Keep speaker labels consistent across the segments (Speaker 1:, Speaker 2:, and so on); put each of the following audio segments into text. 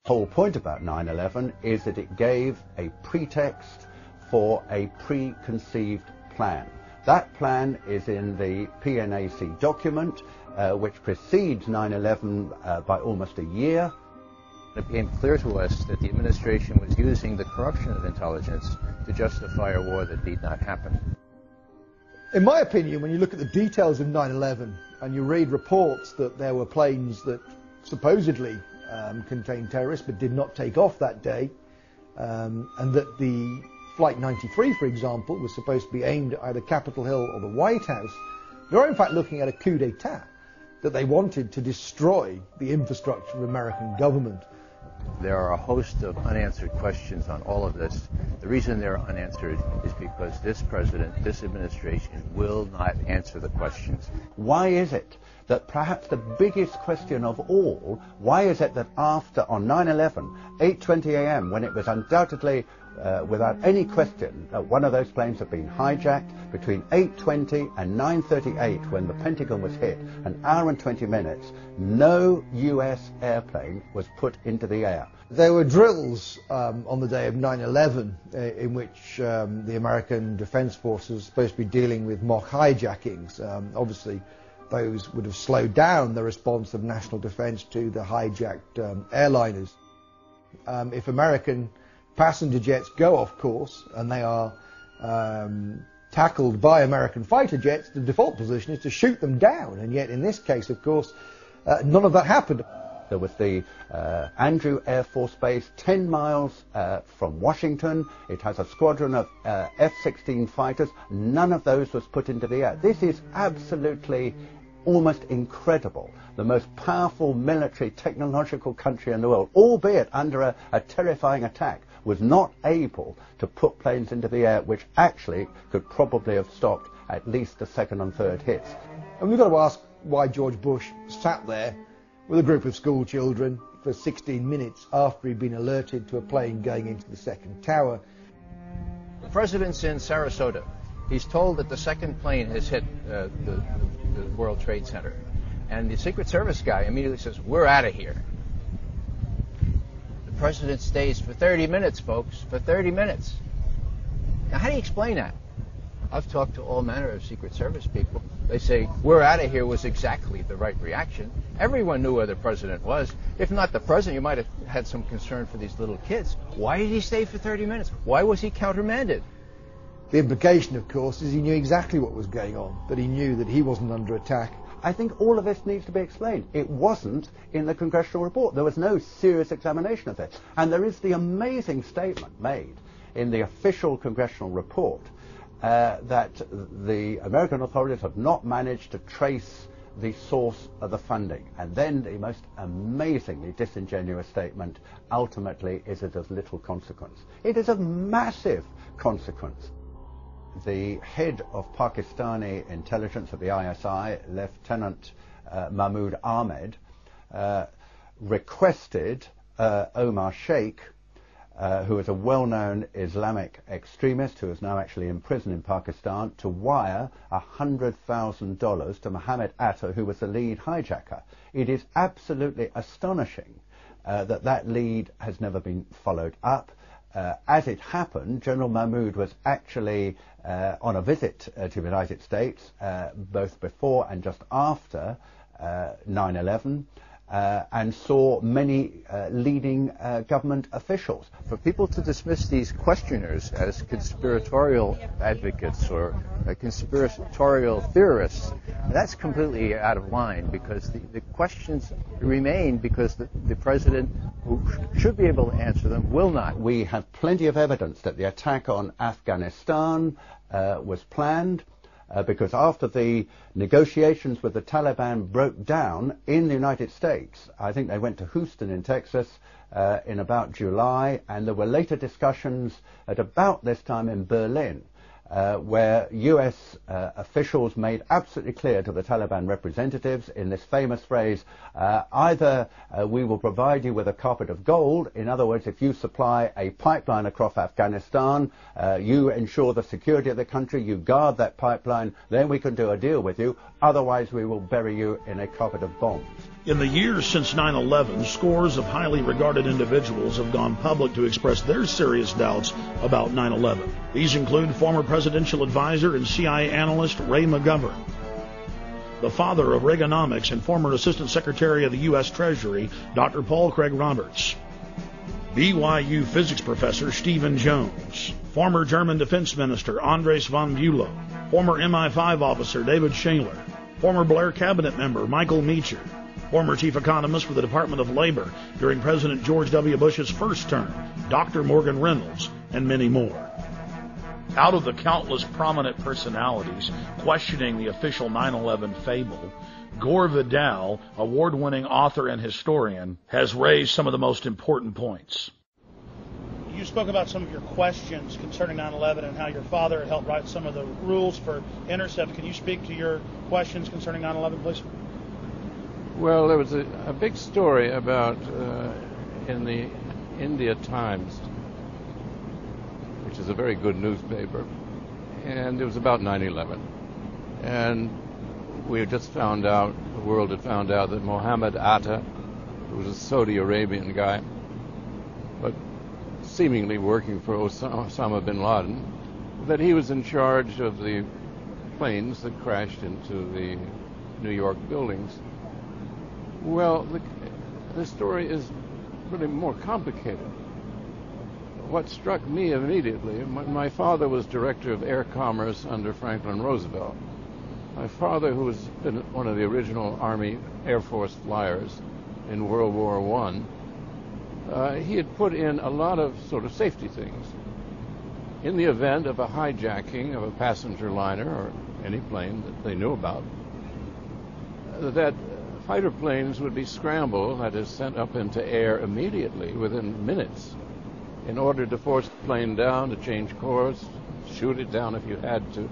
Speaker 1: Whole point about 9/11 is that it gave a pretext for a preconceived plan. That plan is in the PNAC document, which precedes 9/11 by almost a year.
Speaker 2: It became clear to us that the administration was using the corruption of intelligence to justify a war that need not happen.
Speaker 3: In my opinion, when you look at the details of 9/11 and you read reports that there were planes that supposedly contained terrorists but did not take off that day, and that the Flight 93, for example, was supposed to be aimed at either Capitol Hill or the White House, they're in fact looking at a coup d'etat, that they wanted to destroy the infrastructure of the American government.
Speaker 2: There are a host of unanswered questions on all of this. The reason they're unanswered is because this president, this administration, will not answer the questions.
Speaker 1: Why is it that perhaps the biggest question of all, why is it that after, on 9/11, 8:20 a.m., when it was undoubtedly, without any question, that one of those planes had been hijacked, between 8:20 and 9:38, when the Pentagon was hit, an hour and 20 minutes, no US airplane was put into the air?
Speaker 3: There were drills on the day of 9/11 in which the American Defense Forces were supposed to be dealing with mock hijackings. Obviously, those would have slowed down the response of national defense to the hijacked airliners. If American passenger jets go off course and they are tackled by American fighter jets, the default position is to shoot them down. And yet in this case, of course, none of that happened.
Speaker 1: There was the Andrew Air Force Base 10 miles from Washington. It has a squadron of F-16 fighters. None of those was put into the air. This is absolutely almost incredible. The most powerful military technological country in the world, albeit under a terrifying attack, was not able to put planes into the air, which actually could probably have stopped at least the second and third hits.
Speaker 3: And we've got to ask why George Bush sat there with a group of school children for 16 minutes after he'd been alerted to a plane going into the second tower.
Speaker 2: The president's in Sarasota. He's told that the second plane has hit the World Trade Center. And the Secret Service guy immediately says, "We're out of here." The president stays for 30 minutes, folks, for 30 minutes. Now, how do you explain that? I've talked to all manner of Secret Service people. They say, "We're out of here" was exactly the right reaction. Everyone knew where the president was. If not the president, you might have had some concern for these little kids. Why did he stay for 30 minutes? Why was he countermanded?
Speaker 3: The implication, of course, is he knew exactly what was going on, that he knew that he wasn't under attack.
Speaker 1: I think all of this needs to be explained. It wasn't in the congressional report. There was no serious examination of it. And there is the amazing statement made in the official congressional report that the American authorities have not managed to trace the source of the funding. And then the most amazingly disingenuous statement, ultimately, is it of little consequence. It is of massive consequence. The head of Pakistani intelligence of the ISI, Lieutenant Mahmoud Ahmed, requested Omar Sheikh, who is a well-known Islamic extremist who is now actually in prison in Pakistan, to wire $100,000 to Mohammed Atta, who was the lead hijacker. It is absolutely astonishing that lead has never been followed up. As it happened, General Mahmoud was actually on a visit to the United States, both before and just after 9/11, and saw many leading government officials.
Speaker 2: For people to dismiss these questioners as conspiratorial advocates or conspiratorial theorists, that's completely out of line, because the questions remain because the president, who should be able to answer them, will not.
Speaker 1: We have plenty of evidence that the attack on Afghanistan was planned. Because after the negotiations with the Taliban broke down in the United States, I think they went to Houston in Texas in about July, and there were later discussions at about this time in Berlin, where US officials made absolutely clear to the Taliban representatives in this famous phrase, either we will provide you with a carpet of gold, in other words, if you supply a pipeline across Afghanistan, you ensure the security of the country, you guard that pipeline, then we can do a deal with you, otherwise we will bury you in a carpet of bombs.
Speaker 4: In the years since 9/11, scores of highly regarded individuals have gone public to express their serious doubts about 9/11. These include former presidential advisor and CIA analyst Ray McGovern, the father of Reaganomics and former Assistant Secretary of the U.S. Treasury, Dr. Paul Craig Roberts, BYU physics professor Stephen Jones, former German Defense Minister Andres von Bülow, former MI5 officer David Shaler, former Blair cabinet member Michael Meacher, former chief economist for the Department of Labor during President George W. Bush's first term, Dr. Morgan Reynolds, and many more. Out of the countless prominent personalities questioning the official 9/11 fable, Gore Vidal, award-winning author and historian, has raised some of the most important points.
Speaker 5: You spoke about some of your questions concerning 9/11 and how your father had helped write some of the rules for intercept. Can you speak to your questions concerning 9/11, please?
Speaker 6: Well, there was a big story about in the India Times, which is a very good newspaper, and it was about 9/11. And we had just found out, the world had found out that Mohammed Atta, who was a Saudi Arabian guy, but seemingly working for Osama bin Laden, that he was in charge of the planes that crashed into the New York buildings. Well, the story is really more complicated. What struck me immediately, my father was director of air commerce under Franklin Roosevelt. My father, who was been one of the original Army Air Force flyers in World War I, he had put in a lot of sort of safety things. In the event of a hijacking of a passenger liner or any plane that they knew about, that fighter planes would be scrambled, that is, sent up into air immediately within minutes in order to force the plane down, to change course, shoot it down if you had to.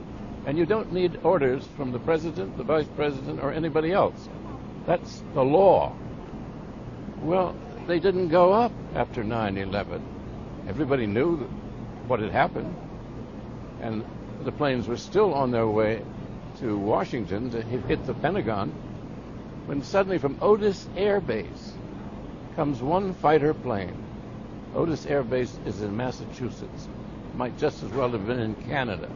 Speaker 6: And you don't need orders from the president, the vice president, or anybody else. That's the law. Well, they didn't go up after 9/11. Everybody knew what had happened, and the planes were still on their way to Washington to hit the Pentagon, when suddenly from Otis Air Base comes one fighter plane. Otis Air Base is in Massachusetts. Might just as well have been in Canada.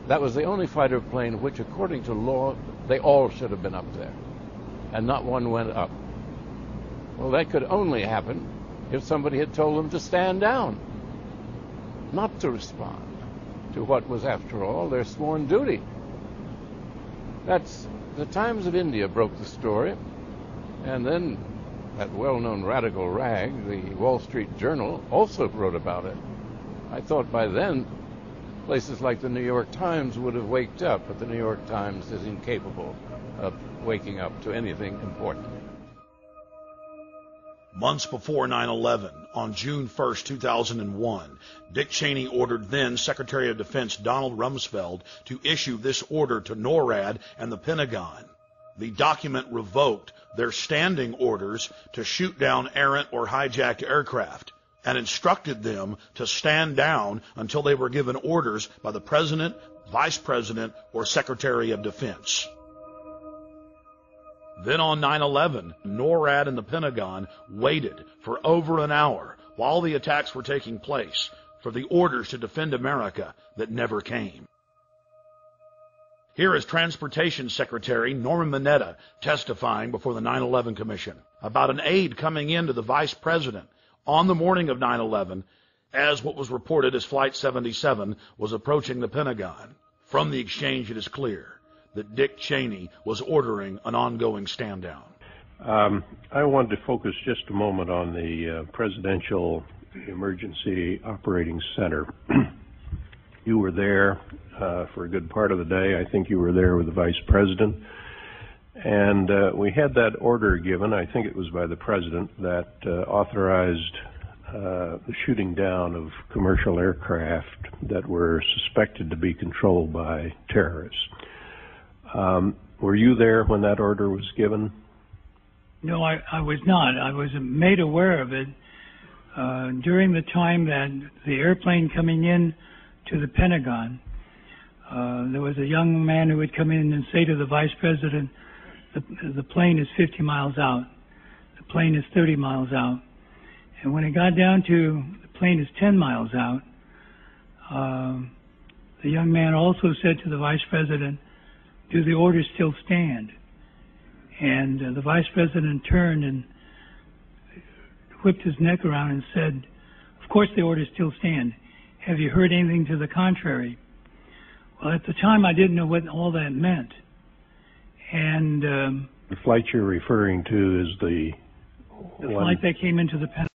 Speaker 6: That was the only fighter plane which, according to law, they all should have been up there, and not one went up. Well, that could only happen if somebody had told them to stand down, not to respond to what was, after all, their sworn duty. That's the Times of India broke the story, and then that well-known radical rag, the Wall Street Journal, also wrote about it. I thought by then places like the New York Times would have waked up, but the New York Times is incapable of waking up to anything important.
Speaker 4: Months before 9/11, on June 1st, 2001, Dick Cheney ordered then Secretary of Defense Donald Rumsfeld to issue this order to NORAD and the Pentagon. The document revoked their standing orders to shoot down errant or hijacked aircraft and instructed them to stand down until they were given orders by the President, Vice President, or Secretary of Defense. Then on 9/11, NORAD and the Pentagon waited for over an hour while the attacks were taking place for the orders to defend America that never came. Here is Transportation Secretary Norman Mineta testifying before the 9/11 Commission about an aide coming in to the Vice President on the morning of 9/11 as what was reported as Flight 77 was approaching the Pentagon. From the exchange, it is clear that Dick Cheney was ordering an ongoing stand down.
Speaker 7: I wanted to focus just a moment on the Presidential Emergency Operating Center. You were there for a good part of the day. I think you were there with the Vice President. And we had that order given, I think it was by the President, that authorized the shooting down of commercial aircraft that were suspected to be controlled by terrorists. Were you there when that order was given?
Speaker 8: No, I was not. I was made aware of it during the time that the airplane coming in to the Pentagon. There was a young man who would come in and say to the Vice President, the plane is 50 miles out. The plane is 30 miles out. And when it got down to the plane is 10 miles out, the young man also said to the vice president, "Do the orders still stand?" And the vice president turned and whipped his neck around and said, "Of course the orders still stand. Have you heard anything to the contrary?" Well, at the time I didn't know what all that meant. And
Speaker 7: the flight you're referring to is the
Speaker 8: flight that came into the Pentagon.